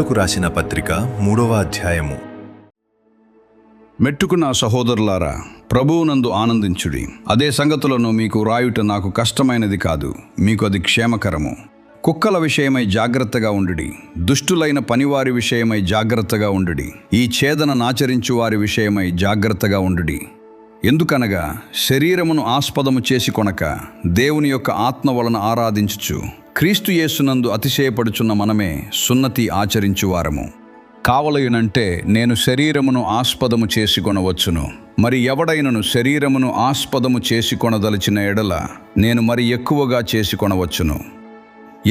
కొరింథీయులకు రాసిన పత్రిక 3వ అధ్యాయము. మెట్టుకున్న సహోదరులారా, ప్రభువునందు ఆనందించుడి. అదే సంగతులను మీకు వ్రాయుట నాకు కష్టమైనది కాదు, మీకు అది క్షేమకరము. కుక్కల విషయమై జాగ్రత్తగా ఉండుడి, దుష్టులైన పనివారి విషయమై జాగ్రత్తగా ఉండుడి, ఈ ఛేదన నాచరించు వారి విషయమై జాగ్రత్తగా ఉండుడి. ఎందుకనగా శరీరమును ఆస్పదము చేసి కొనక దేవుని యొక్క ఆత్మ వలన ఆరాధించుచు క్రీస్తు యేసునందు అతిశయపడుచున్న మనమే సున్నతి ఆచరించువారము. కావలయునంటే నేను శరీరమును ఆస్పదము చేసి కొనవచ్చును, మరి ఎవడైనను శరీరమును ఆస్పదము చేసి కొనదలిచిన ఎడల నేను మరి ఎక్కువగా చేసి కొనవచ్చును.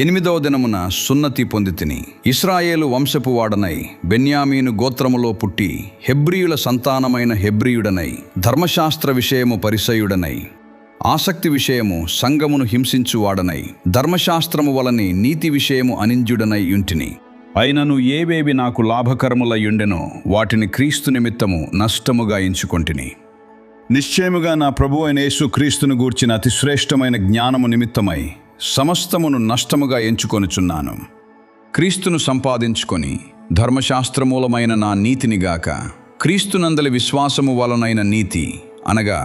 8వ దినమున సున్నతి పొందితిని. ఇశ్రాయేలు వంశపు వాడనై బెన్యామీను గోత్రములో పుట్టి హెబ్రీయుల సంతానమైన హెబ్రీయుడనై ధర్మశాస్త్ర విషయము పరిసయుడనై ఆసక్తి విషయము సంఘమును హింసించువాడనై ధర్మశాస్త్రము వలని నీతి విషయము అనింద్యుడనై యుంటిని. అయినను ఏవేవి నాకు లాభకరములయుండెనో వాటిని క్రీస్తు నిమిత్తము నష్టముగా ఎంచుకొంటిని. నిశ్చయముగా నా ప్రభువైన యేసు క్రీస్తును గూర్చిన అతిశ్రేష్టమైన జ్ఞానము నిమిత్తమై సమస్తమును నష్టముగా ఎంచుకొనుచున్నాను. క్రీస్తును సంపాదించుకొని ధర్మశాస్త్రమూలమైన నా నీతినిగాక క్రీస్తునందలి విశ్వాసము వలనైన నీతి, అనగా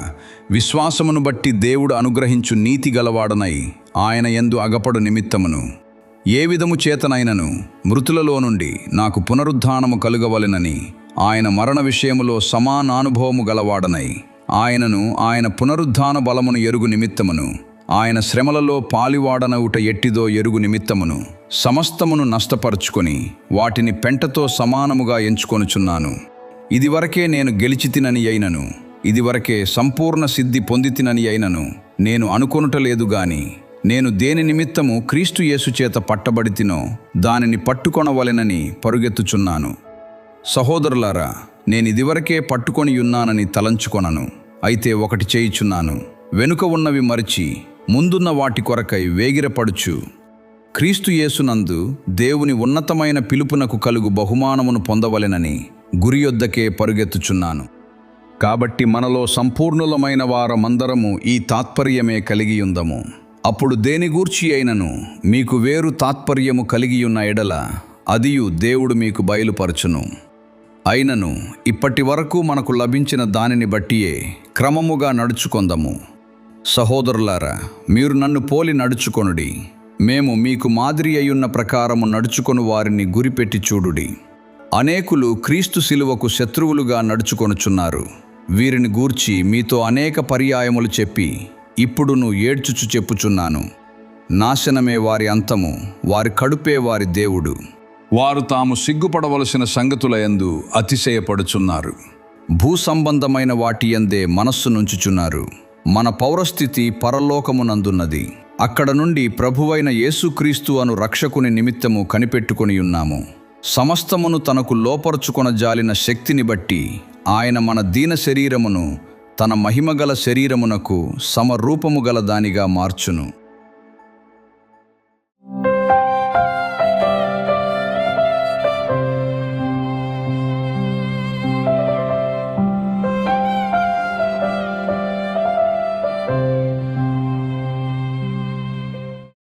విశ్వాసమును బట్టి దేవుడు అనుగ్రహించు నీతి గలవాడనై ఆయన యందు అగపడు నిమిత్తమును ఏ విధము చేతనైనను మృతులలో నుండి నాకు పునరుద్ధానము కలుగవలెనని ఆయన మరణ విషయములో సమానానుభవము గలవాడనై ఆయనను ఆయన పునరుద్ధాన బలమును ఎరుగు నిమిత్తమును ఆయన శ్రమలలో పాలివాడనవుట ఎట్టిదో ఎరుగు నిమిత్తమును సమస్తమును నష్టపరుచుకొని వాటిని పెంటతో సమానముగా ఎంచుకొనుచున్నాను. ఇదివరకే నేను గెలిచితినని అయినను, ఇదివరకే సంపూర్ణ సిద్ధి పొందితినని అయినను నేను అనుకొనుటలేదు గాని నేను దేని నిమిత్తము క్రీస్తు యేసు చేత పట్టబడితినో దానిని పట్టుకొనవలెనని పరుగెత్తుచున్నాను. సహోదరులారా, నేనిదివరకే పట్టుకొనియున్నానని తలంచుకొనను. అయితే ఒకటి చేయుచున్నాను, వెనుక ఉన్నవి మరిచి ముందున్న వాటి కొరకై వేగిరపడుచు క్రీస్తు యేసునందు దేవుని ఉన్నతమైన పిలుపునకు కలుగు బహుమానమును పొందవలెనని గురియొద్దకే పరుగెత్తుచున్నాను. కాబట్టి మనలో సంపూర్ణులమైన వారమందరము ఈ తాత్పర్యమే కలిగియుందము. అప్పుడు దేని గూర్చి అయినను మీకు వేరు తాత్పర్యము కలిగియున్న ఎడల అదియు దేవుడు మీకు బయలుపరచును. అయినను ఇప్పటి వరకు మనకు లభించిన దానిని బట్టియే క్రమముగా నడుచుకొందము. సహోదరులారా, మీరు నన్ను పోలి నడుచుకొనుడి. మేము మీకు మాదిరి అయ్యున్న ప్రకారము నడుచుకొను వారిని గురిపెట్టి చూడుడి. అనేకులు క్రీస్తు శిలువకు శత్రువులుగా నడుచుకొనుచున్నారు. వీరిని గూర్చి మీతో అనేక పర్యాయములు చెప్పి ఇప్పుడును ఏడ్చుచు చెప్పుచున్నాను. నాశనమే వారి అంతము, వారి కడుపే వారి దేవుడు. వారు తాము సిగ్గుపడవలసిన సంగతులయందు అతిశయపడుచున్నారు. భూసంబంధమైన వాటి యందే మనస్సు నుంచుచున్నారు. మన పౌరస్థితి పరలోకమునందున్నది. అక్కడ నుండి ప్రభువైన యేసుక్రీస్తు అను రక్షకుని నిమిత్తము కనిపెట్టుకొని ఉన్నాము. సమస్తమును తనకు లోపరుచుకొన జాలిన శక్తిని బట్టి ఆయన మన దీన శరీరమును తన మహిమగల శరీరమునకు సమరూపము గల దానిగా మార్చును.